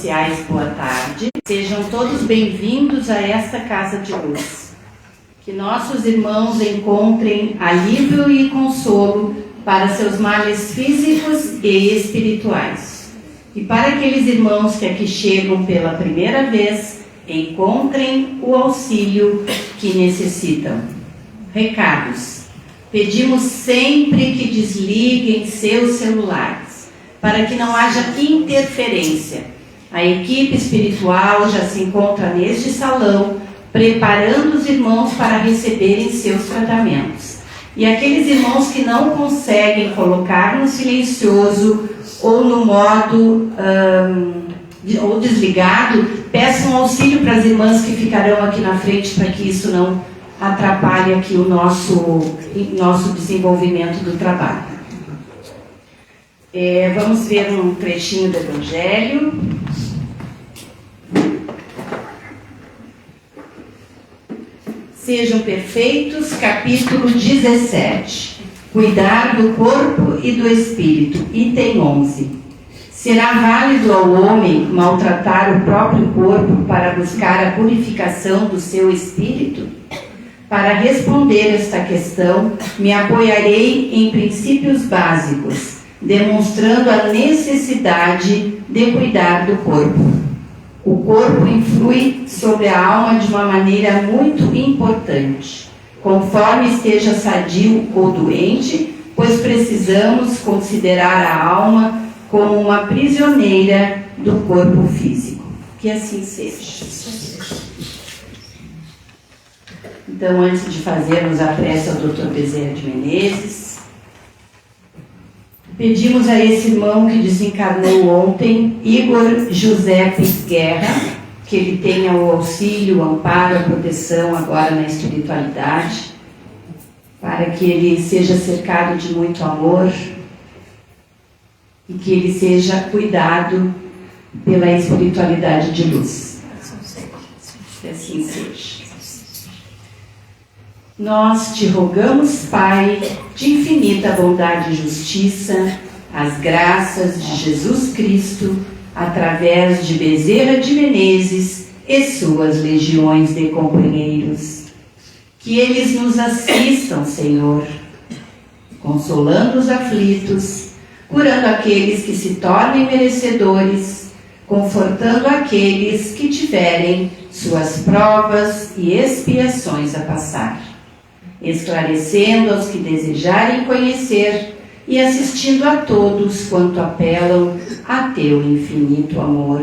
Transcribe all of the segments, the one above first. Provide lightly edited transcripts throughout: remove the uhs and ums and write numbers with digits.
sociais, boa tarde. Sejam todos bem-vindos a esta Casa de Luz. Que nossos irmãos encontrem alívio e consolo para seus males físicos e espirituais. E para aqueles irmãos que aqui chegam pela primeira vez, encontrem o auxílio que necessitam. Recados. Pedimos sempre que desliguem seus celulares, para que não haja interferência. A equipe espiritual já se encontra neste salão, preparando os irmãos para receberem seus tratamentos. E aqueles irmãos que não conseguem colocar no silencioso ou no modo ou desligado, peçam auxílio para as irmãs que ficarão aqui na frente, para que isso não atrapalhe aqui o nosso desenvolvimento do trabalho. Vamos ver um trechinho do Evangelho. Sejam perfeitos, capítulo 17. Cuidar do corpo e do espírito, item 11. Será válido ao homem maltratar o próprio corpo para buscar a purificação do seu espírito? Para responder esta questão, me apoiarei em princípios básicos, demonstrando a necessidade de cuidar do corpo. O corpo influi sobre a alma de uma maneira muito importante, conforme esteja sadio ou doente, pois precisamos considerar a alma como uma prisioneira do corpo físico. Que assim seja. Então, antes de fazermos a prece ao Dr. Bezerra de Menezes, pedimos a esse irmão que desencarnou ontem, Igor José Guerra, que ele tenha o auxílio, o amparo, a proteção agora na espiritualidade, para que ele seja cercado de muito amor e que ele seja cuidado pela espiritualidade de luz. Que assim seja. Nós te rogamos, Pai, de infinita bondade e justiça, as graças de Jesus Cristo, através de Bezerra de Menezes e suas legiões de companheiros. Que eles nos assistam, Senhor, consolando os aflitos, curando aqueles que se tornem merecedores, confortando aqueles que tiverem suas provas e expiações a passar, esclarecendo aos que desejarem conhecer e assistindo a todos quanto apelam a teu infinito amor.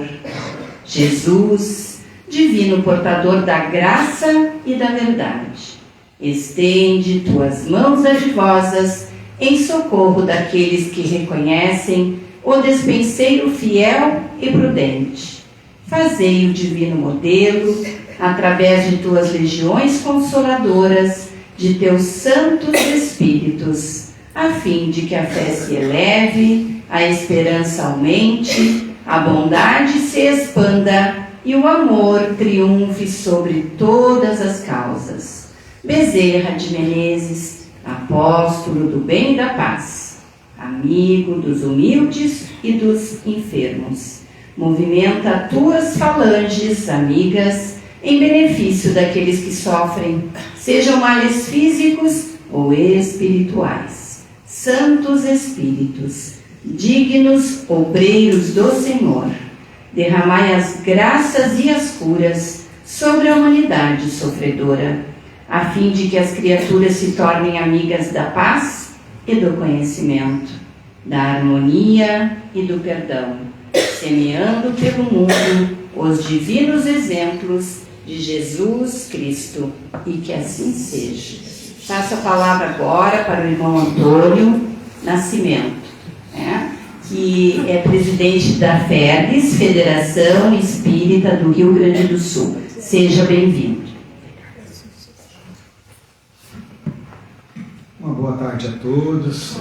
Jesus, divino portador da graça e da verdade, estende tuas mãos adivosas em socorro daqueles que reconhecem o despenseiro fiel e prudente. Fazei o divino modelo, através de tuas legiões consoladoras, de teus santos espíritos, a fim de que a fé se eleve, a esperança aumente, a bondade se expanda e o amor triunfe sobre todas as causas. Bezerra de Menezes, apóstolo do bem e da paz, amigo dos humildes e dos enfermos, movimenta tuas falanges amigas em benefício daqueles que sofrem, sejam males físicos ou espirituais. Santos Espíritos, dignos obreiros do Senhor, derramai as graças e as curas sobre a humanidade sofredora, a fim de que as criaturas se tornem amigas da paz e do conhecimento, da harmonia e do perdão, semeando pelo mundo os divinos exemplos de Jesus Cristo, e que assim seja. Passo a palavra agora para o irmão Antônio Nascimento, que é presidente da FERGS, Federação Espírita do Rio Grande do Sul. Seja bem-vindo. Uma boa tarde a todos.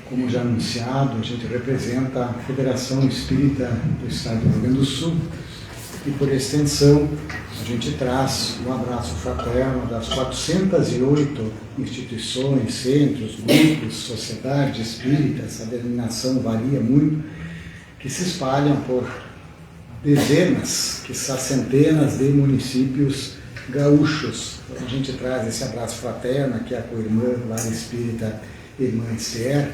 Como já anunciado, a gente representa a Federação Espírita do Estado do Rio Grande do Sul e, por extensão, a gente traz um abraço fraterno das 408 instituições, centros, grupos, sociedades espíritas, a denominação varia muito, que se espalham por dezenas, quiçá centenas de municípios gaúchos. Então, a gente traz esse abraço fraterno aqui à co-irmã, Lar Espírita Irmã Esther,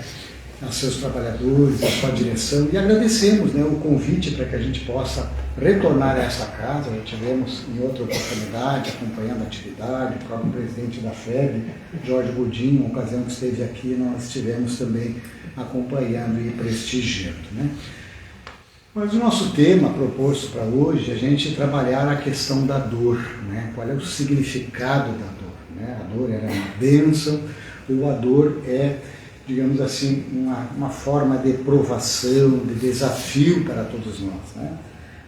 aos seus trabalhadores, à sua direção, e agradecemos, né, o convite para que a gente possa retornar a essa casa. Já tivemos em outra oportunidade, acompanhando a atividade, o próprio presidente da FEB, Jorge Godinho, na ocasião que esteve aqui, nós estivemos também acompanhando e prestigiando, né? Mas o nosso tema proposto para hoje é a gente trabalhar a questão da dor, né? Qual é o significado da dor, né? A dor era uma bênção, ou a dor é, digamos assim, uma forma de provação, de desafio para todos nós, né?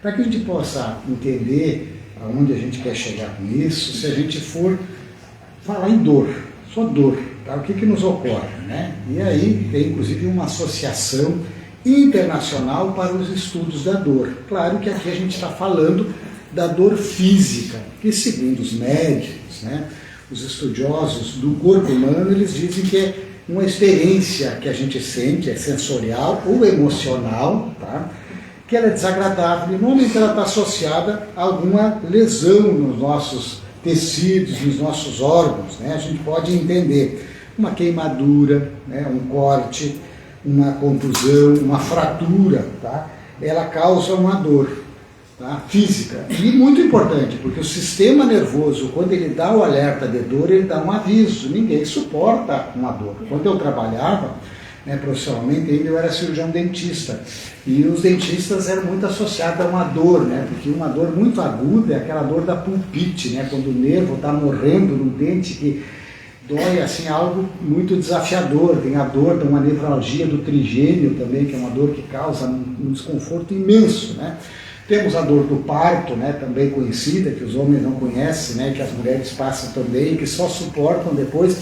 Para que a gente possa entender aonde a gente quer chegar com isso, se a gente for falar em dor, só dor, tá? O que nos ocorre, né? E aí tem inclusive uma associação internacional para os estudos da dor. Claro que aqui a gente está falando da dor física, que segundo os médicos, né, os estudiosos do corpo humano, eles dizem que é uma experiência que a gente sente, é sensorial ou emocional, tá? Que ela é desagradável, e normalmente ela está associada a alguma lesão nos nossos tecidos, nos nossos órgãos, né? A gente pode entender uma queimadura, né, um corte, uma contusão, uma fratura, tá? Ela causa uma dor, tá? Física. E muito importante, porque o sistema nervoso, quando ele dá o alerta de dor, ele dá um aviso. Ninguém suporta uma dor. Quando eu trabalhava, né, profissionalmente, ainda eu era cirurgião dentista. E os dentistas eram muito associados a uma dor, né? Porque uma dor muito aguda é aquela dor da pulpite, né? Quando o nervo está morrendo no dente, que dói assim, algo muito desafiador. Tem a dor de uma nevralgia do trigêmeo também, que é uma dor que causa um desconforto imenso, né? Temos a dor do parto, né, também conhecida, que os homens não conhecem, né, que as mulheres passam também, que só suportam depois,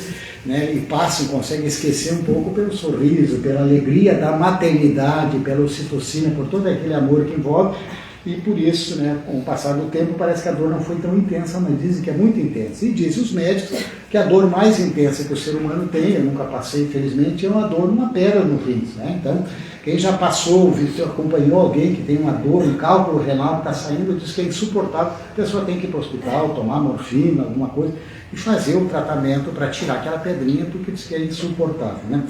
né, e passam, conseguem esquecer um pouco pelo sorriso, pela alegria da maternidade, pela ocitocina, por todo aquele amor que envolve. E por isso, né, com o passar do tempo, parece que a dor não foi tão intensa, mas dizem que é muito intensa. E dizem os médicos que a dor mais intensa que o ser humano tem, eu nunca passei, infelizmente, é uma dor numa pedra no rins, né? Então, quem já passou, acompanhou alguém que tem uma dor, um cálculo renal que está saindo, diz que é insuportável, a pessoa tem que ir para o hospital, tomar morfina, alguma coisa, e fazer o tratamento para tirar aquela pedrinha, porque diz que é insuportável, né?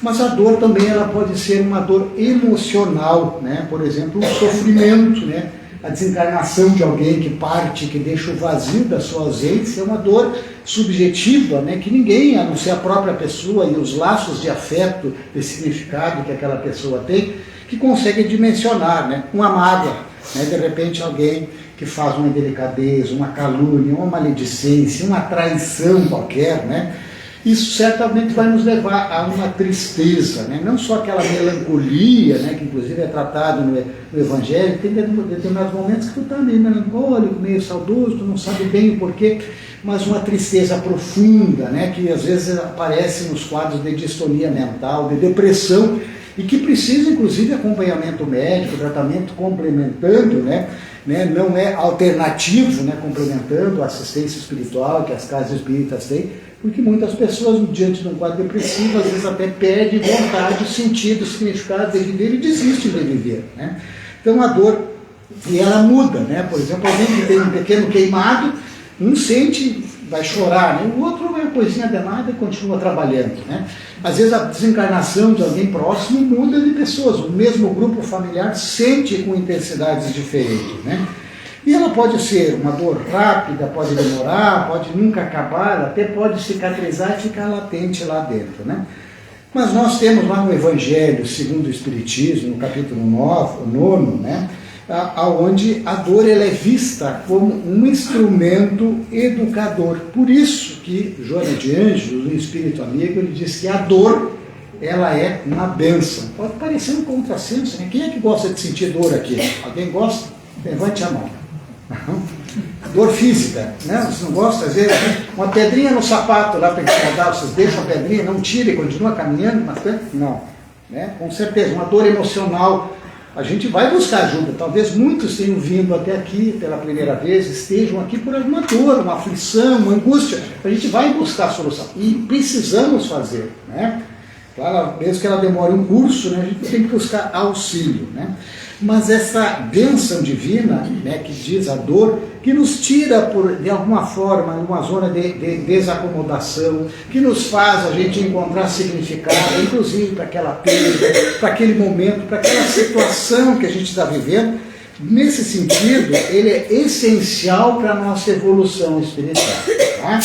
Mas a dor também ela pode ser uma dor emocional, né? Por exemplo, o sofrimento, né? A desencarnação de alguém que parte, que deixa o vazio da sua ausência, é uma dor subjetiva, né? Que ninguém, a não ser a própria pessoa e os laços de afeto, de significado que aquela pessoa tem, que consegue dimensionar, né? Uma mágoa, né? De repente alguém que faz uma indelicadeza, uma calúnia, uma maledicência, uma traição qualquer, né? Isso certamente vai nos levar a uma tristeza, né? Não só aquela melancolia, né? Que inclusive é tratado no Evangelho. Tem determinados momentos que tu está meio melancólico, meio saudoso, tu não sabe bem o porquê, mas uma tristeza profunda, né? Que às vezes aparece nos quadros de distonia mental, de depressão, e que precisa inclusive de acompanhamento médico, tratamento complementando, né? Não é alternativo, né? Complementando a assistência espiritual que as casas espíritas têm, porque muitas pessoas, diante de um quadro depressivo, às vezes até perdem vontade, sentido, significado de viver e desistem de viver, né? Então a dor, e ela muda, né? Por exemplo, alguém que tem um pequeno queimado, um sente, vai chorar, né? O outro é uma coisinha danada e continua trabalhando, né? Às vezes a desencarnação de alguém próximo muda de pessoas, o mesmo grupo familiar sente com intensidades diferentes, né? E ela pode ser uma dor rápida, pode demorar, pode nunca acabar, ela até pode cicatrizar e ficar latente lá dentro, né? Mas nós temos lá no Evangelho, segundo o Espiritismo, no capítulo 9, né? Onde a dor ela é vista como um instrumento educador. Por isso que Joana de Ângeles, o Espírito Amigo, ele diz que a dor ela é uma bênção. Pode parecer um contrassenso, né? Quem é que gosta de sentir dor aqui? Alguém gosta? Levante a mão. Dor física, né? Você não gosta? Às vezes, uma pedrinha no sapato lá para incomodar, vocês deixam a pedrinha, não tira e continua caminhando, mas não, né? Com certeza, uma dor emocional, a gente vai buscar ajuda. Talvez muitos tenham vindo até aqui pela primeira vez, estejam aqui por alguma dor, uma aflição, uma angústia. A gente vai buscar a solução e precisamos fazer, né? Claro, mesmo que ela demore um curso, né, a gente tem que buscar auxílio, né? Mas essa bênção divina, né, que diz a dor, que nos tira, de alguma forma, numa zona de desacomodação, que nos faz a gente encontrar significado, inclusive para aquela perda, para aquele momento, para aquela situação que a gente está vivendo. Nesse sentido, ele é essencial para a nossa evolução espiritual, tá?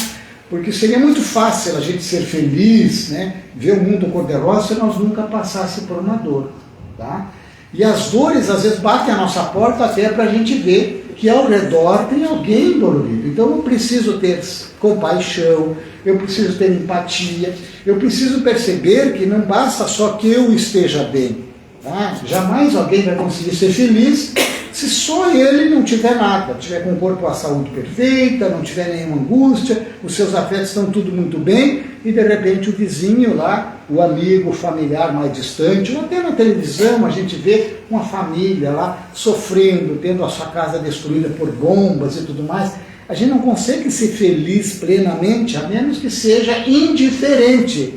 Porque seria muito fácil a gente ser feliz, né, ver o mundo cor-de-rosa se nós nunca passássemos por uma dor, tá? E as dores às vezes batem a nossa porta até para a gente ver que ao redor tem alguém dolorido. Então eu preciso ter compaixão, eu preciso ter empatia, eu preciso perceber que não basta só que eu esteja bem, tá? Jamais alguém vai conseguir ser feliz se só ele não tiver nada, tiver com o corpo, a saúde perfeita, não tiver nenhuma angústia, os seus afetos estão tudo muito bem, e de repente o vizinho lá, o amigo, o familiar mais distante, ou até na televisão a gente vê uma família lá sofrendo, tendo a sua casa destruída por bombas e tudo mais. A gente não consegue ser feliz plenamente, a menos que seja indiferente.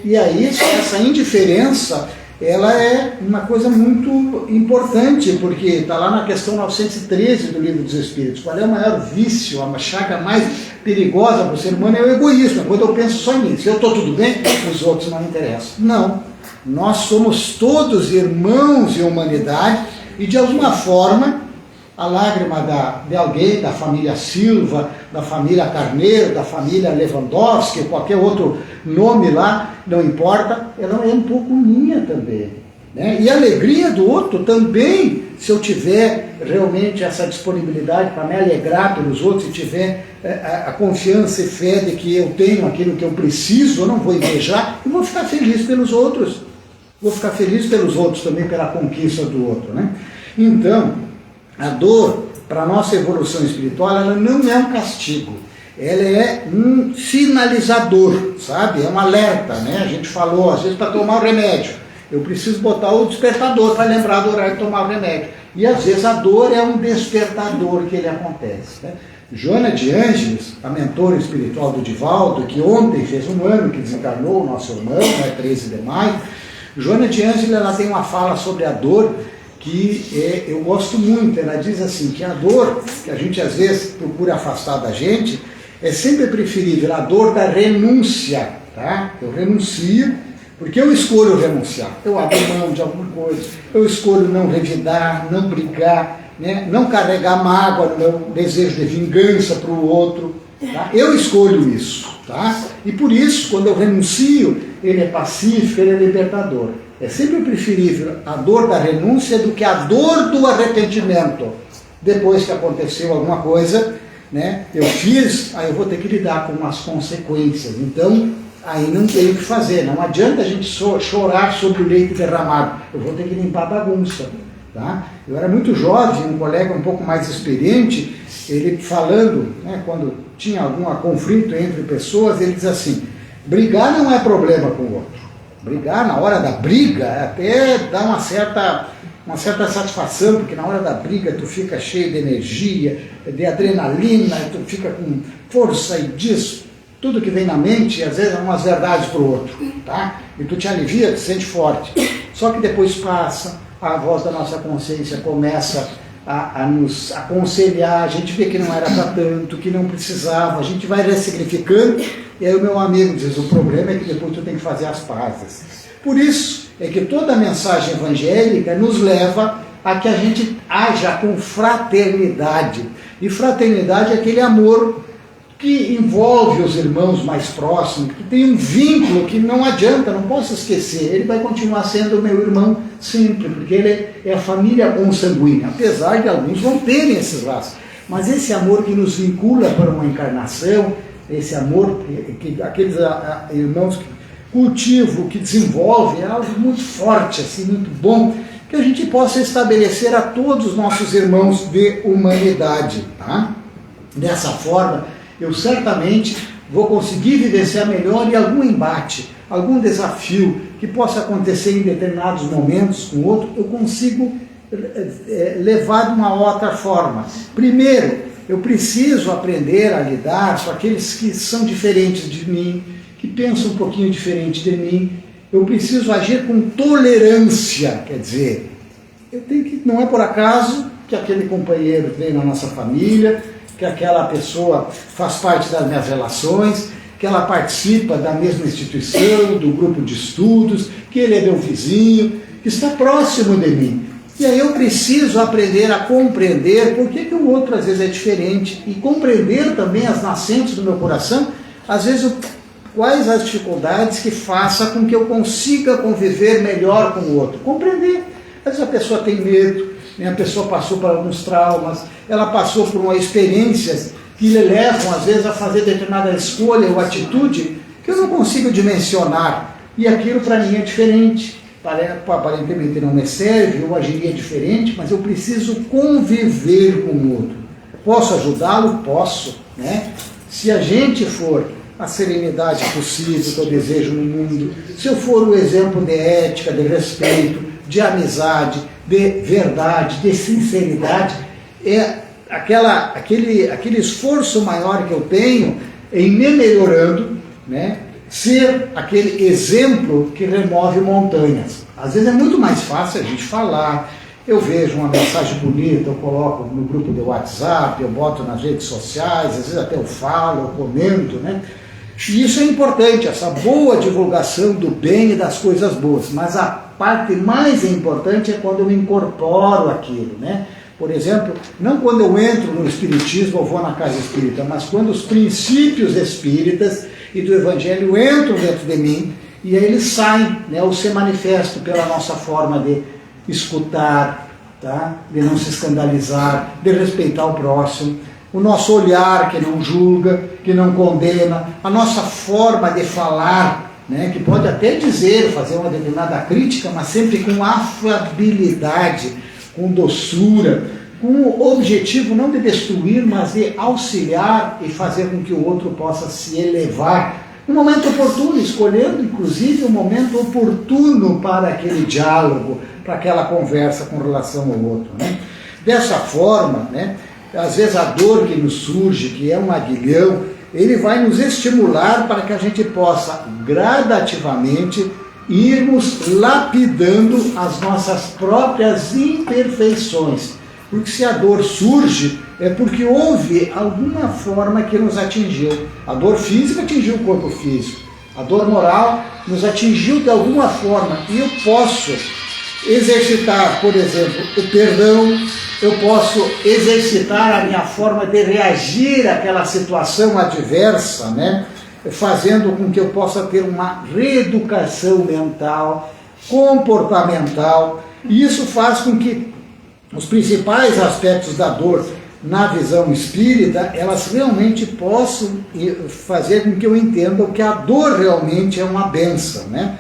E aí essa indiferença, ela é uma coisa muito importante, porque está lá na questão 913 do Livro dos Espíritos. Qual é o maior vício, a chaga mais perigosa para o ser humano? É o egoísmo, é quando eu penso só em mim. Se eu estou tudo bem, os outros não interessam. Não, nós somos todos irmãos em humanidade, e de alguma forma a lágrima de alguém, da família Silva, da família Carneiro, da família Lewandowski, qualquer outro nome lá, não importa, ela é um pouco minha também, né? E a alegria do outro também, se eu tiver realmente essa disponibilidade para me alegrar pelos outros, e tiver a confiança e fé de que eu tenho aquilo que eu preciso, eu não vou invejar, eu vou ficar feliz pelos outros. Vou ficar feliz pelos outros também, pela conquista do outro, né? Então, a dor, para a nossa evolução espiritual, ela não é um castigo, ela é um sinalizador, sabe? É um alerta, né? A gente falou, às vezes, para tomar o remédio, eu preciso botar o despertador para lembrar do horário de tomar o remédio. E às vezes a dor é um despertador que ele acontece, né? Joana de Ângeles, a mentora espiritual do Divaldo, que ontem fez um ano que desencarnou, o nosso irmão, né, 13 de maio, Joana de Ângeles, ela tem uma fala sobre a dor que eu gosto muito. Ela diz assim, que a dor, que a gente às vezes procura afastar da gente, é sempre preferível a dor da renúncia, tá? Eu renuncio, porque eu escolho renunciar, eu abro mão de alguma coisa, eu escolho não revidar, não brigar, né? Não carregar mágoa, não desejo de vingança para o outro, tá? Eu escolho isso, tá? E por isso, quando eu renuncio, ele é pacífico, ele é libertador. É sempre preferível a dor da renúncia do que a dor do arrependimento. Depois que aconteceu alguma coisa, né, eu fiz, aí eu vou ter que lidar com as consequências. Então, aí não tem o que fazer. Não adianta a gente chorar sobre o leite derramado. Eu vou ter que limpar a bagunça. Tá? Eu era muito jovem, um colega um pouco mais experiente, ele falando, né, quando tinha algum conflito entre pessoas, ele diz assim, brigar não é problema com o outro. Brigar na hora da briga até dá uma certa satisfação, porque na hora da briga tu fica cheio de energia, de adrenalina, tu fica com força e diz tudo que vem na mente, e às vezes umas verdades para o outro, tá? E tu te alivia, te sente forte. Só que depois passa, a voz da nossa consciência começa a nos aconselhar, a gente vê que não era para tanto, que não precisava, a gente vai ressignificando, e aí o meu amigo diz, o problema é que depois tu tem que fazer as pazes. Por isso é que toda a mensagem evangélica nos leva a que a gente haja com fraternidade, e fraternidade é aquele amor que envolve os irmãos mais próximos, que tem um vínculo que não adianta, não posso esquecer, ele vai continuar sendo meu irmão sempre, porque ele é a família consanguínea, apesar de alguns não terem esses laços. Mas esse amor que nos vincula para uma encarnação, esse amor que aqueles irmãos que cultivam, que desenvolvem, é algo muito forte, assim, muito bom, que a gente possa estabelecer a todos os nossos irmãos de humanidade, tá? Dessa forma, eu certamente vou conseguir vivenciar melhor e algum embate, algum desafio que possa acontecer em determinados momentos com o outro, eu consigo levar de uma outra forma. Primeiro, eu preciso aprender a lidar com aqueles que são diferentes de mim, que pensam um pouquinho diferente de mim. eu preciso agir com tolerância, quer dizer, não é por acaso que aquele companheiro vem na nossa família, que aquela pessoa faz parte das minhas relações, que ela participa da mesma instituição, do grupo de estudos, que ele é meu vizinho, que está próximo de mim. E aí eu preciso aprender a compreender por que o outro às vezes é diferente e compreender também as nascentes do meu coração, às vezes quais as dificuldades que façam com que eu consiga conviver melhor com o outro. Compreender. Às vezes a pessoa tem medo, né? A pessoa passou por alguns traumas, ela passou por uma experiências que lhe levam às vezes a fazer determinada escolha ou atitude que eu não consigo dimensionar. E aquilo para mim é diferente. Aparentemente não me serve, eu agiria diferente, mas eu preciso conviver com o outro. Posso ajudá-lo? Posso, né? Se a gente for a serenidade possível que eu desejo no mundo, se eu for o exemplo de ética, de respeito, de amizade, de verdade, de sinceridade, é aquele esforço maior que eu tenho em me melhorando, né? Ser aquele exemplo que remove montanhas. Às vezes é muito mais fácil a gente falar. Eu vejo uma mensagem bonita, eu coloco no grupo do WhatsApp, eu boto nas redes sociais, às vezes até eu falo, eu comento, né? E isso é importante, essa boa divulgação do bem e das coisas boas. Mas a parte mais importante é quando eu incorporo aquilo, né? Por exemplo, não quando eu entro no espiritismo ou vou na casa espírita, mas quando os princípios espíritas e do Evangelho entram dentro de mim e aí eles saem, né, ou se manifestam pela nossa forma de escutar, tá? De não se escandalizar, de respeitar o próximo, o nosso olhar que não julga, que não condena, a nossa forma de falar, né, que pode até dizer, fazer uma determinada crítica, mas sempre com afabilidade, com doçura, com o objetivo não de destruir, mas de auxiliar e fazer com que o outro possa se elevar no momento oportuno, escolhendo inclusive o momento oportuno para aquele diálogo, para aquela conversa com relação ao outro, né? Dessa forma, né, às vezes a dor que nos surge, que é um aguilhão, ele vai nos estimular para que a gente possa gradativamente irmos lapidando as nossas próprias imperfeições. Porque se a dor surge, é porque houve alguma forma que nos atingiu. A dor física atingiu o corpo físico. A dor moral nos atingiu de alguma forma. E eu posso exercitar, por exemplo, o perdão, eu posso exercitar a minha forma de reagir àquela situação adversa, né? Fazendo com que eu possa ter uma reeducação mental, comportamental, e isso faz com que os principais aspectos da dor na visão espírita, elas realmente possam fazer com que eu entenda que a dor realmente é uma bênção, né?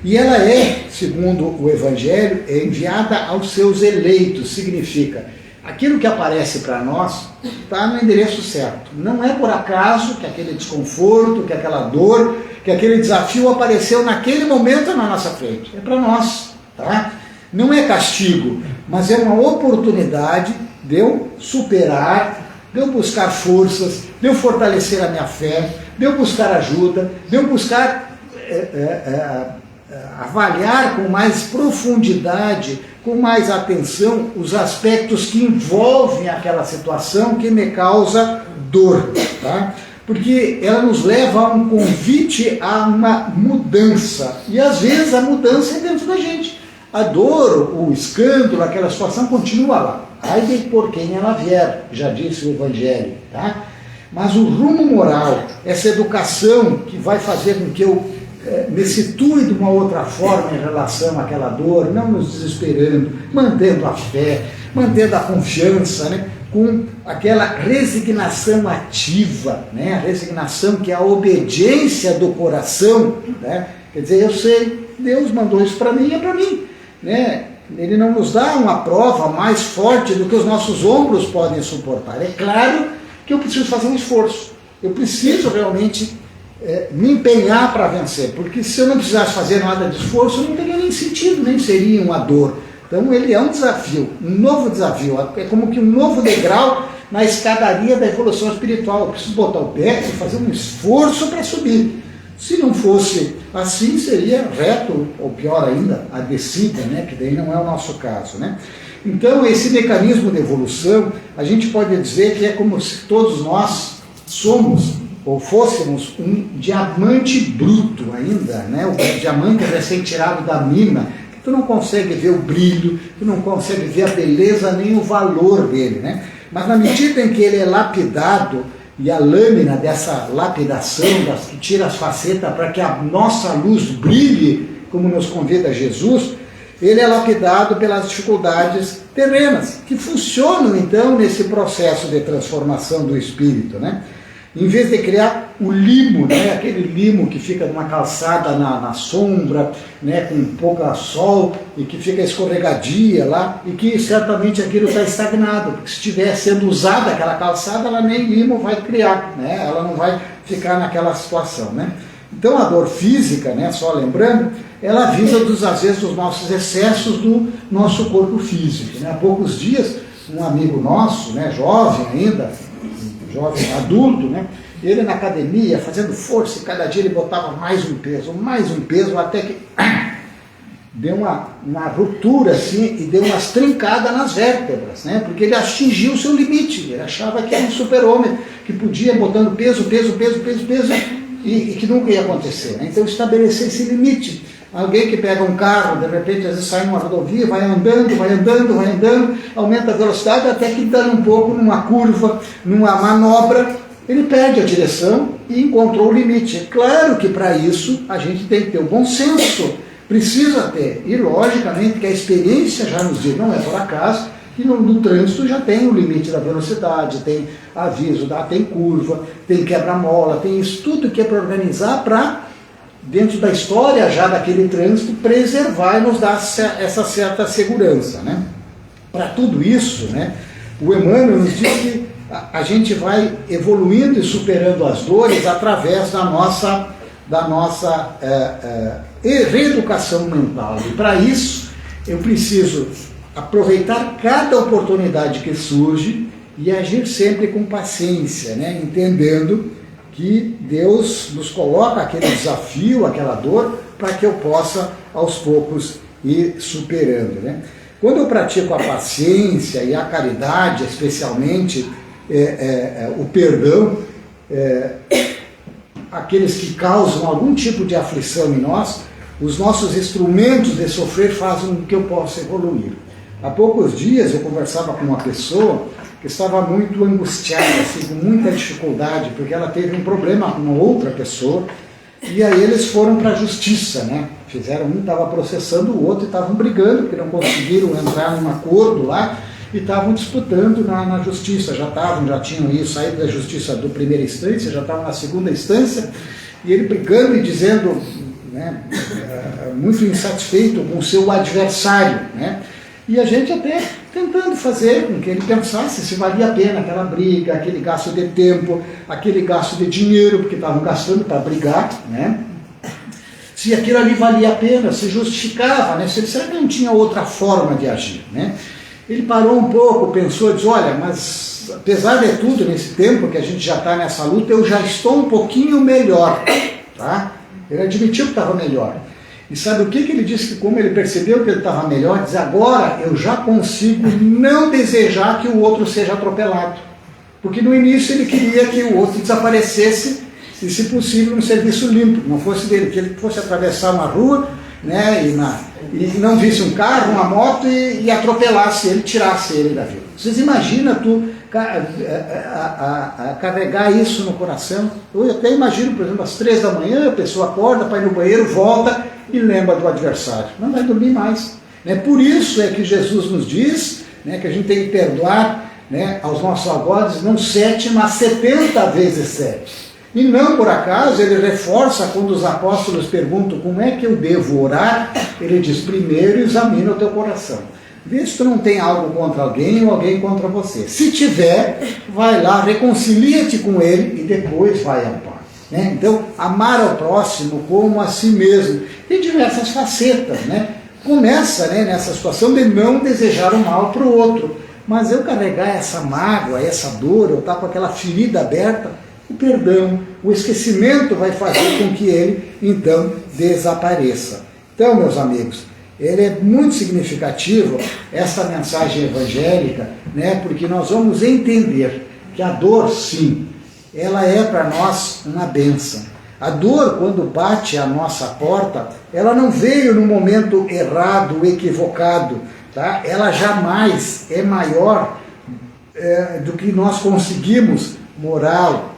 E ela é, segundo o Evangelho, é enviada aos seus eleitos, significa aquilo que aparece para nós está no endereço certo. Não é por acaso que aquele desconforto, que aquela dor, que aquele desafio apareceu naquele momento na nossa frente. É para nós, tá? Não é castigo, mas é uma oportunidade de eu superar, de eu buscar forças, de eu fortalecer a minha fé, de eu buscar ajuda, de eu buscar avaliar com mais profundidade, com mais atenção, os aspectos que envolvem aquela situação que me causa dor, tá? Porque ela nos leva a um convite a uma mudança, e às vezes a mudança é dentro da gente. A dor, o escândalo, aquela situação continua lá. Ai de por quem ela vier, já disse o Evangelho, tá? Mas o rumo moral, essa educação que vai fazer com que eu me situe de uma outra forma em relação àquela dor, não nos desesperando, mantendo a fé, mantendo a confiança, né? Com aquela resignação ativa, né? A resignação que é a obediência do coração, né? Quer dizer, eu sei, Deus mandou isso para mim, é para mim, né? Ele não nos dá uma prova mais forte do que os nossos ombros podem suportar. É claro que eu preciso fazer um esforço, eu preciso realmente me empenhar para vencer, porque se eu não precisasse fazer nada de esforço, não teria nem sentido, nem seria uma dor. Então ele é um desafio, um novo desafio, é como que um novo degrau na escadaria da evolução espiritual. Eu preciso botar o pé e fazer um esforço para subir. Se não fosse assim, seria reto, ou pior ainda, a descida, né? Que daí não é o nosso caso, né? Então, esse mecanismo de evolução, a gente pode dizer que é como se todos nós somos, ou fôssemos, um diamante bruto ainda, né? O diamante recém-tirado da mina, que tu não consegue ver o brilho, tu não consegue ver a beleza nem o valor dele, né? Mas na medida em que ele é lapidado, e a lâmina dessa lapidação, que tira as facetas para que a nossa luz brilhe, como nos convida Jesus, ele é lapidado pelas dificuldades terrenas, que funcionam então nesse processo de transformação do espírito, né? Em vez de criar o limo, né? Aquele limo que fica numa calçada na sombra, né? Com pouca sol e que fica escorregadia lá, e que certamente aquilo está estagnado, porque se estiver sendo usada aquela calçada, ela nem limo vai criar, né? Ela não vai ficar naquela situação, né? Então a dor física, né? Só lembrando, ela visa às vezes dos nossos excessos do nosso corpo físico, né? Há poucos dias, um amigo nosso, né? Jovem ainda, jovem adulto, né? Ele na academia, fazendo força, e cada dia ele botava mais um peso, até que deu uma ruptura assim, e deu umas trincadas nas vértebras, né? Porque ele atingiu o seu limite, ele achava que era um super-homem, que podia botando peso, e que nunca ia acontecer, né? Então estabelecer esse limite. Alguém que pega um carro, de repente, às vezes sai numa rodovia, vai andando, aumenta a velocidade até que dando um pouco numa curva, numa manobra, ele perde a direção e encontrou o limite. É claro que para isso a gente tem que ter o bom senso, precisa ter. E logicamente que a experiência já nos diz, não é por acaso, que no trânsito já tem o limite da velocidade, tem aviso, tem curva, tem quebra-mola, tem isso tudo que é para organizar para, dentro da história já daquele trânsito, preservar e nos dar essa certa segurança, né? Para tudo isso, né, o Emmanuel nos diz que a gente vai evoluindo e superando as dores através da nossa reeducação mental. E para isso eu preciso aproveitar cada oportunidade que surge e agir sempre com paciência, né, entendendo que Deus nos coloca aquele desafio, aquela dor, para que eu possa, aos poucos, ir superando, né? Quando eu pratico a paciência e a caridade, especialmente o perdão, aqueles que causam algum tipo de aflição em nós, os nossos instrumentos de sofrer fazem com que eu possa evoluir. Há poucos dias eu conversava com uma pessoa que estava muito angustiada, assim, com muita dificuldade, porque ela teve um problema com uma outra pessoa, e aí eles foram para a justiça, né? Um estava processando o outro e estavam brigando, porque não conseguiram entrar num acordo lá, e estavam disputando na justiça, já tinham saído da justiça do primeira instância, já estavam na segunda instância, e ele brigando e dizendo, né, muito insatisfeito com o seu adversário, né? E a gente até tentando fazer com que ele pensasse se valia a pena aquela briga, aquele gasto de tempo, aquele gasto de dinheiro, porque estavam gastando para brigar, né? Se aquilo ali valia a pena, se justificava, né? Será que não tinha outra forma de agir, né? Ele parou um pouco, pensou e disse, olha, mas apesar de tudo, nesse tempo que a gente já está nessa luta, eu já estou um pouquinho melhor, tá? Ele admitiu que estava melhor. E sabe o que ele disse? Que como ele percebeu que ele estava melhor, diz, agora eu já consigo não desejar que o outro seja atropelado. Porque no início ele queria que o outro desaparecesse, e se possível no serviço limpo, não fosse dele, que ele fosse atravessar uma rua, né, e não visse um carro, uma moto e atropelasse ele, tirasse ele da vida. Vocês imaginam tu carregar isso no coração? Eu até imagino, por exemplo, às 3 da manhã, a pessoa acorda, vai no banheiro, volta e lembra do adversário. Não vai dormir mais. Né? Por isso é que Jesus nos diz, né, que a gente tem que perdoar, né, aos nossos algozes, não 7, mas 70 vezes 7. E não por acaso ele reforça quando os apóstolos perguntam como é que eu devo orar, ele diz, primeiro examina o teu coração. Vê se tu não tem algo contra alguém ou alguém contra você. Se tiver, vai lá, reconcilia-te com ele e depois vai ao Pai. Né? Então, amar ao próximo como a si mesmo. Tem diversas facetas, né? Começa, né, nessa situação de não desejar o mal para o outro. Mas eu carregar essa mágoa, essa dor, eu estar com aquela ferida aberta, o perdão, o esquecimento vai fazer com que ele, então, desapareça. Então, meus amigos, ele é muito significativo, essa mensagem evangélica, né, porque nós vamos entender que a dor, sim, ela é para nós uma bênção. A dor, quando bate à nossa porta, ela não veio no momento errado, equivocado, tá? Ela jamais é maior do que nós conseguimos, moral,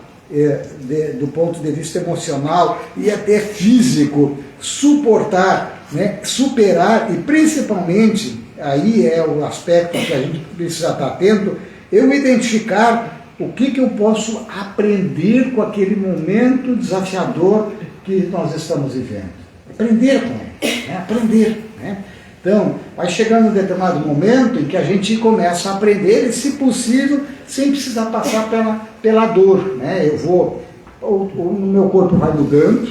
do ponto de vista emocional e até físico, suportar, né? Superar, e principalmente, aí é o aspecto que a gente precisa estar atento, eu identificar o que eu posso aprender com aquele momento desafiador que nós estamos vivendo. Aprender com ele, né? Aprender, né? Então, vai chegando um determinado momento em que a gente começa a aprender, e, se possível, sem precisar passar pela dor, né? Eu vou, o meu corpo vai mudando,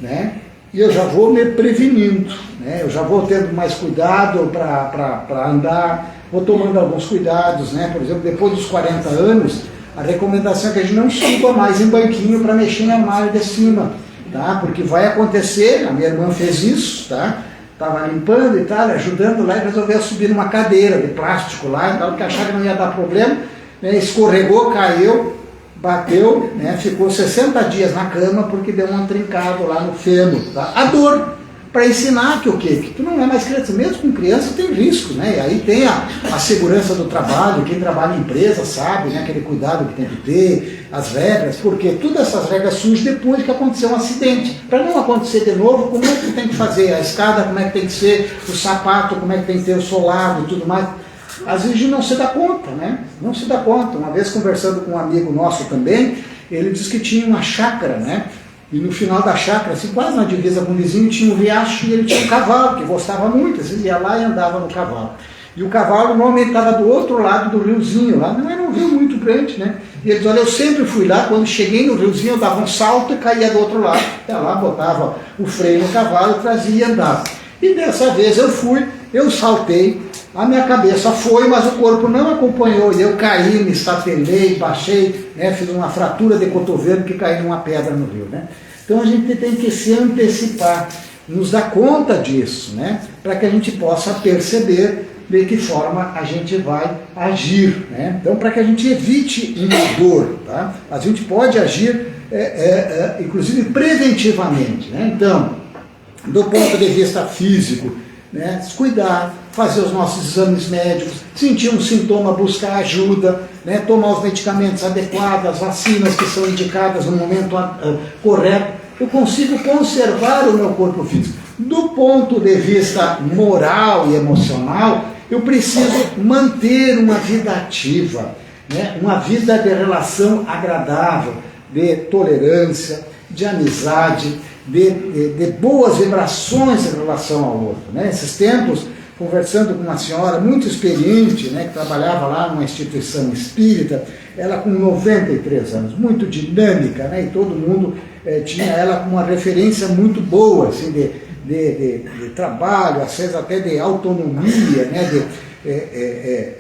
né? E eu já vou me prevenindo, né? Eu já vou tendo mais cuidado para andar, vou tomando alguns cuidados, né? Por exemplo, depois dos 40 anos, a recomendação é que a gente não suba mais em banquinho para mexer no armário de cima, tá? Porque vai acontecer, a minha irmã fez isso, tá? Estava limpando e tal, ajudando lá, e resolveu subir numa cadeira de plástico lá, e tal, que achava que não ia dar problema, né? Escorregou, caiu, bateu, né? Ficou 60 dias na cama porque deu um trincado lá no fêmur, tá? A dor, para ensinar que o quê? Que tu não é mais criança, mesmo com criança tem risco, né? E aí tem a segurança do trabalho, quem trabalha em empresa sabe, né? Aquele cuidado que tem que ter, as regras, porque todas essas regras surgem depois que aconteceu um acidente. Para não acontecer de novo, como é que tem que fazer a escada, como é que tem que ser o sapato, como é que tem que ter o solado e tudo mais. Às vezes não se dá conta, né? Não se dá conta. Uma vez conversando com um amigo nosso também, ele disse que tinha uma chácara, né? E no final da chácara, assim, quase na divisa com o vizinho, tinha um riacho e ele tinha um cavalo, que gostava muito, assim, ia lá e andava no cavalo. E o cavalo normalmente estava do outro lado do riozinho, lá não era um rio muito grande, né? E ele diz, olha, eu sempre fui lá, quando cheguei no riozinho, eu dava um salto e caía do outro lado. Até lá, botava o freio no cavalo, trazia e andava. E dessa vez eu fui, eu saltei, a minha cabeça foi, mas o corpo não acompanhou, e eu caí, me estatelei, baixei, né, fiz uma fratura de cotovelo que caí numa pedra no rio, né? Então a gente tem que se antecipar, nos dar conta disso, né, para que a gente possa perceber de que forma a gente vai agir, né? Então, para que a gente evite uma dor, tá? A gente pode agir, inclusive preventivamente, né? Então, do ponto de vista físico, né, cuidar, fazer os nossos exames médicos, sentir um sintoma, buscar ajuda, né, tomar os medicamentos adequados, as vacinas que são indicadas no momento correto. Eu consigo conservar o meu corpo físico. Do ponto de vista moral e emocional, eu preciso manter uma vida ativa, né, uma vida de relação agradável, de tolerância, de amizade, de boas vibrações em relação ao outro, né? Esses tempos, conversando com uma senhora muito experiente, né, que trabalhava lá numa instituição espírita, ela com 93 anos, muito dinâmica, né, e todo mundo tinha ela como uma referência muito boa, assim, de trabalho, às vezes até de autonomia, né, de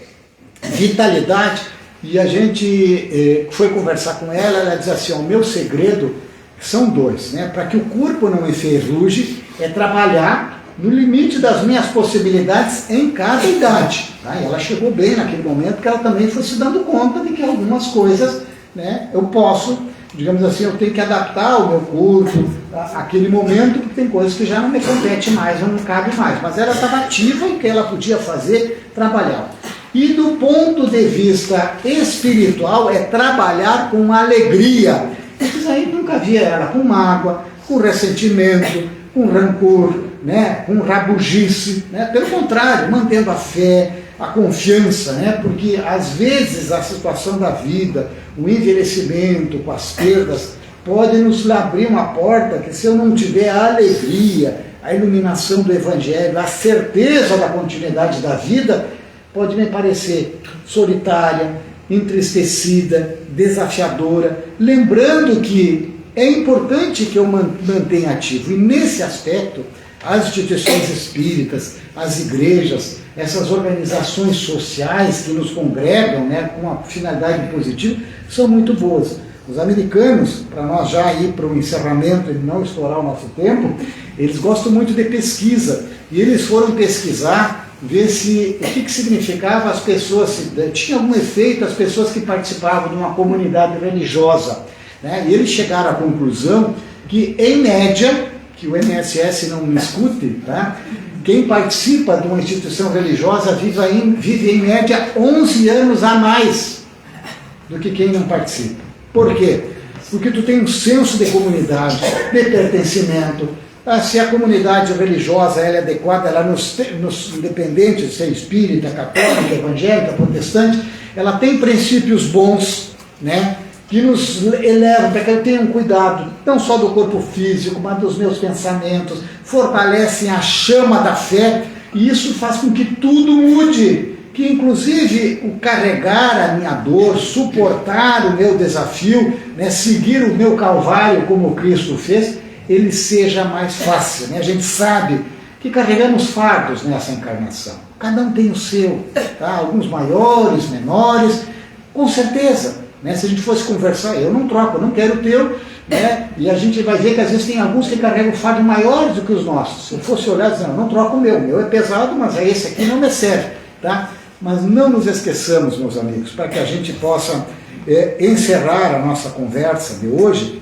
vitalidade. E a gente foi conversar com ela diz assim, o meu segredo são dois, né? Para que o corpo não enferruje, é trabalhar no limite das minhas possibilidades em cada idade. Tá? E ela chegou bem naquele momento, porque ela também foi se dando conta de que algumas coisas, né, eu posso, digamos assim, eu tenho que adaptar o meu corpo àquele momento, porque tem coisas que já não me compete mais, não me cabe mais. Mas ela estava ativa e o que ela podia fazer, trabalhar. E do ponto de vista espiritual, é trabalhar com alegria. Isso aí nunca via ela com mágoa, com ressentimento, com rancor, né, com rabugice, né? Pelo contrário, mantendo a fé, a confiança, né? Porque às vezes a situação da vida, o envelhecimento com as perdas, pode nos abrir uma porta que, se eu não tiver a alegria, a iluminação do Evangelho, a certeza da continuidade da vida, pode me parecer solitária, entristecida, desafiadora, lembrando que é importante que eu mantenha ativo. E nesse aspecto, as instituições espíritas, as igrejas, essas organizações sociais que nos congregam, né, com uma finalidade positiva, são muito boas. Os americanos, para nós já ir para o encerramento e não estourar o nosso tempo, eles gostam muito de pesquisa. E eles foram pesquisar, ver se o que significava as pessoas, se tinha algum efeito as pessoas que participavam de uma comunidade religiosa. Né? E eles chegaram à conclusão que, em média, que o MSS não me escute, tá? Quem participa de uma instituição religiosa vive em média 11 anos a mais do que quem não participa. Por quê? Porque tu tem um senso de comunidade, de pertencimento. Se a comunidade religiosa ela é adequada, ela independente de ser espírita, católica, evangélica, protestante, ela tem princípios bons, né? Que nos elevam para que eu tenha um cuidado, não só do corpo físico, mas dos meus pensamentos, fortalecem a chama da fé, e isso faz com que tudo mude, que inclusive o carregar a minha dor, suportar o meu desafio, né, seguir o meu calvário como Cristo fez, ele seja mais fácil. Né? A gente sabe que carregamos fardos nessa encarnação, cada um tem o seu, tá? Alguns maiores, menores, com certeza. Né? Se a gente fosse conversar, eu não troco, eu não quero o teu, né? E a gente vai ver que às vezes tem alguns que carregam fardos maiores do que os nossos. Se eu fosse olhar, dizendo, não troco o meu é pesado, mas esse aqui não me serve. Tá? Mas não nos esqueçamos, meus amigos, para que a gente possa encerrar a nossa conversa de hoje,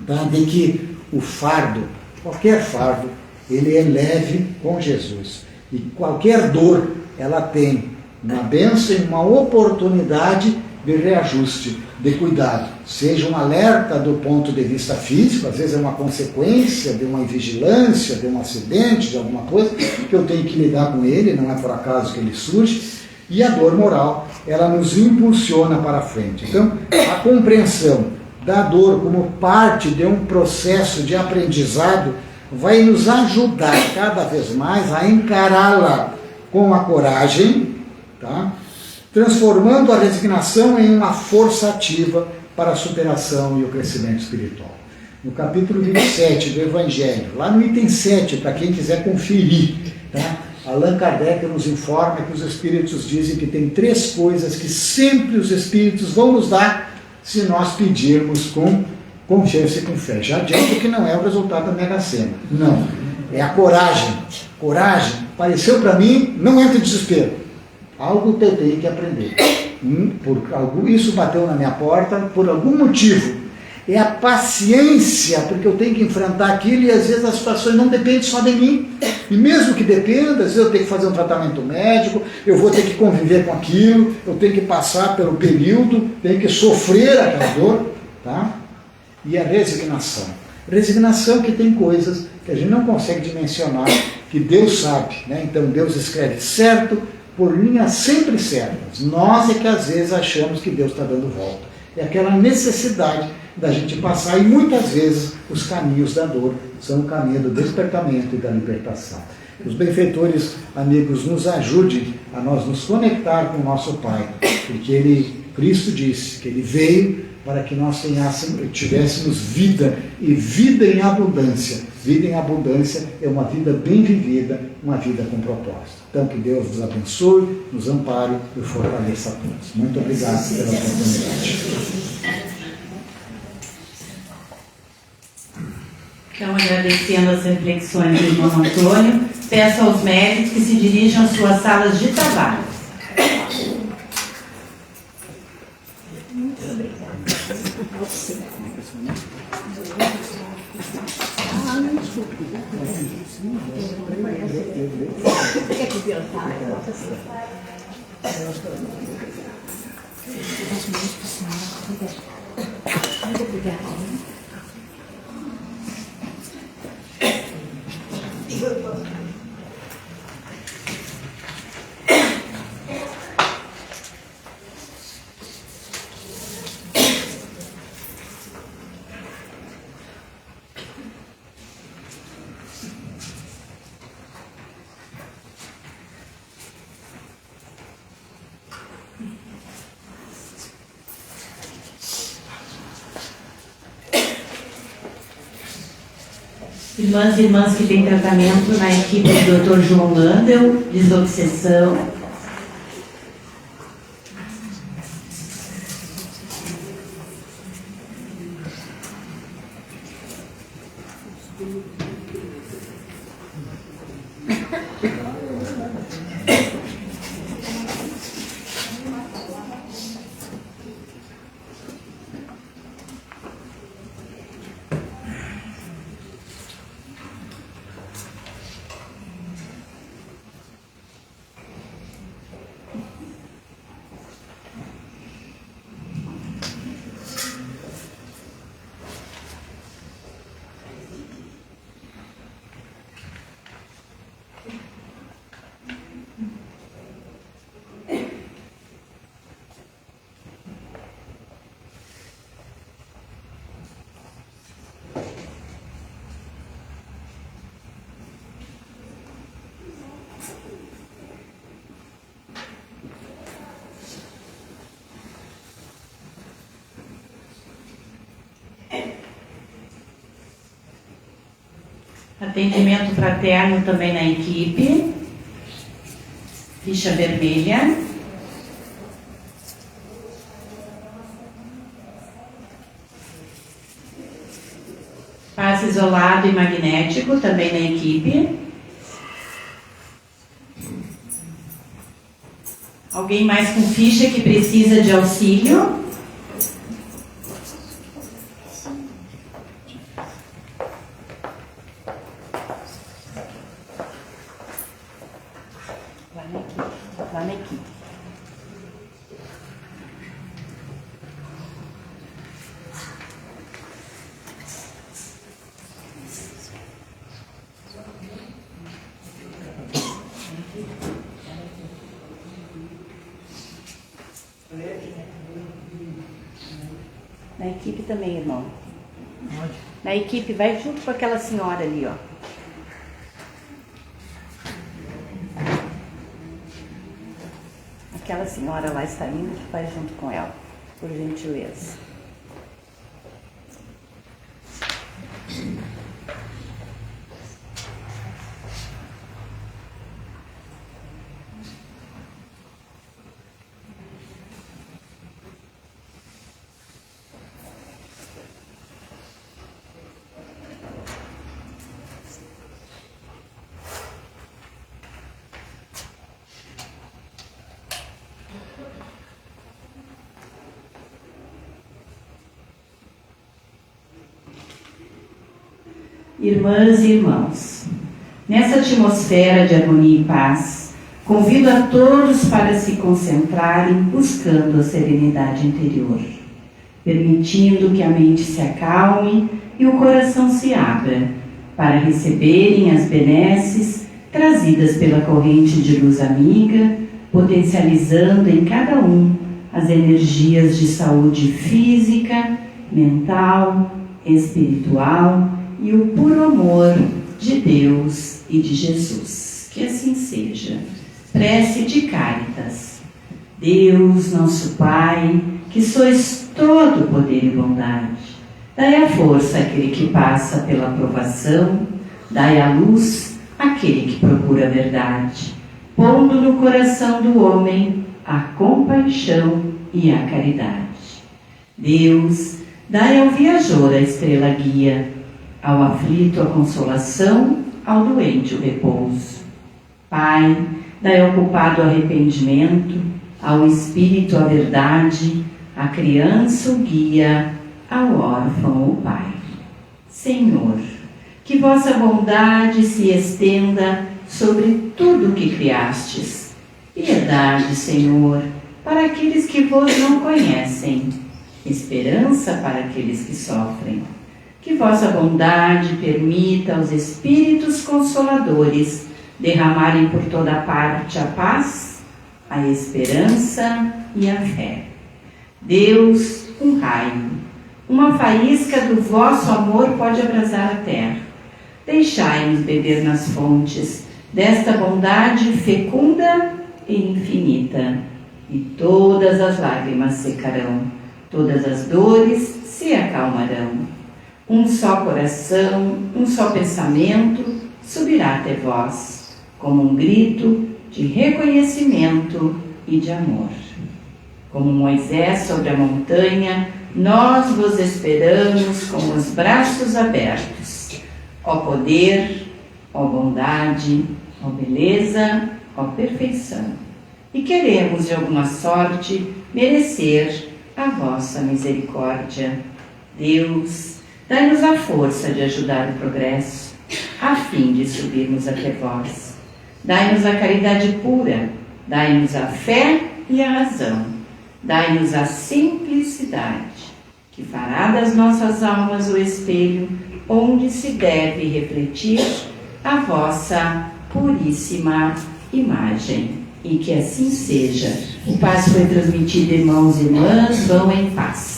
tá? De que o fardo, qualquer fardo, ele é leve com Jesus. E qualquer dor, ela tem uma bênção e uma oportunidade de reajuste, de cuidado, seja um alerta do ponto de vista físico, às vezes é uma consequência de uma invigilância, de um acidente, de alguma coisa, que eu tenho que lidar com ele, não é por acaso que ele surge, e a dor moral, ela nos impulsiona para frente. Então, a compreensão da dor como parte de um processo de aprendizado vai nos ajudar cada vez mais a encará-la com a coragem, tá? Transformando a resignação em uma força ativa para a superação e o crescimento espiritual. No capítulo 27 do Evangelho, lá no item 7, para quem quiser conferir, tá? Allan Kardec nos informa que os Espíritos dizem que tem 3 coisas que sempre os Espíritos vão nos dar se nós pedirmos com confiança e com fé. Já adianto que não é o resultado da Mega Sena. Não. É a coragem. Coragem, pareceu para mim, não entra em desespero. Algo que eu tenho que aprender. Isso bateu na minha porta por algum motivo. É a paciência, porque eu tenho que enfrentar aquilo e às vezes as situações não dependem só de mim. E mesmo que dependa, às vezes eu tenho que fazer um tratamento médico, eu vou ter que conviver com aquilo, eu tenho que passar pelo período, tenho que sofrer aquela dor. Tá? E a resignação. Resignação que tem coisas que a gente não consegue dimensionar, que Deus sabe. Né? Então Deus escreve certo, por linhas sempre certas. Nós é que às vezes achamos que Deus está dando volta. É aquela necessidade da gente passar, e muitas vezes os caminhos da dor são o caminho do despertamento e da libertação. Que os benfeitores, amigos, nos ajudem a nós nos conectar com o nosso Pai, porque Cristo disse que Ele veio para que nós tivéssemos vida, e vida em abundância. Vida em abundância é uma vida bem vivida, uma vida com propósito. Então, que Deus nos abençoe, nos ampare e fortaleça a todos. Muito obrigado pela oportunidade. Então, agradecendo as reflexões do irmão Antônio, peço aos médicos que se dirijam às suas salas de trabalho. Irmãs e irmãs que têm tratamento na equipe do Dr. João Landel, desobsessão. Atendimento fraterno também na equipe. Ficha vermelha. Passe isolado e magnético também na equipe. Alguém mais com ficha que precisa de auxílio? Lá na equipe. Na equipe também, irmão. Na equipe, vai junto com aquela senhora ali, ó. Aquela senhora lá está indo, que vai junto com ela, por gentileza. Irmãs e irmãos, nessa atmosfera de harmonia e paz, convido a todos para se concentrarem buscando a serenidade interior, permitindo que a mente se acalme e o coração se abra para receberem as benesses trazidas pela corrente de luz amiga, potencializando em cada um as energias de saúde física, mental, espiritual e o puro amor de Deus e de Jesus. Que assim seja. Prece de Cáritas. Deus, nosso Pai, que sois todo poder e bondade, dai a força àquele que passa pela provação, dai a luz àquele que procura a verdade, pondo no coração do homem a compaixão e a caridade. Deus, dai ao viajor a estrela guia, ao aflito a consolação, ao doente o repouso. Pai, dai ao culpado o arrependimento, ao espírito a verdade, à criança o guia, ao órfão o Pai. Senhor, que vossa bondade se estenda sobre tudo o que criastes. Piedade, Senhor, para aqueles que vos não conhecem, esperança para aqueles que sofrem. Que vossa bondade permita aos Espíritos Consoladores derramarem por toda parte a paz, a esperança e a fé. Deus, um raio, uma faísca do vosso amor pode abrasar a terra. Deixai-nos beber nas fontes desta bondade fecunda e infinita, e todas as lágrimas secarão, todas as dores se acalmarão. Um só coração, um só pensamento subirá até vós, como um grito de reconhecimento e de amor. Como Moisés sobre a montanha, nós vos esperamos com os braços abertos. ó poder, ó bondade, ó beleza, ó perfeição. E queremos, de alguma sorte, merecer a vossa misericórdia. Deus, dai-nos a força de ajudar o progresso, a fim de subirmos até vós. Dai-nos a caridade pura, dai-nos a fé e a razão, dai-nos a simplicidade, que fará das nossas almas o espelho onde se deve refletir a vossa puríssima imagem. E que assim seja. O passo foi transmitido, irmãos e irmãs, vão em paz.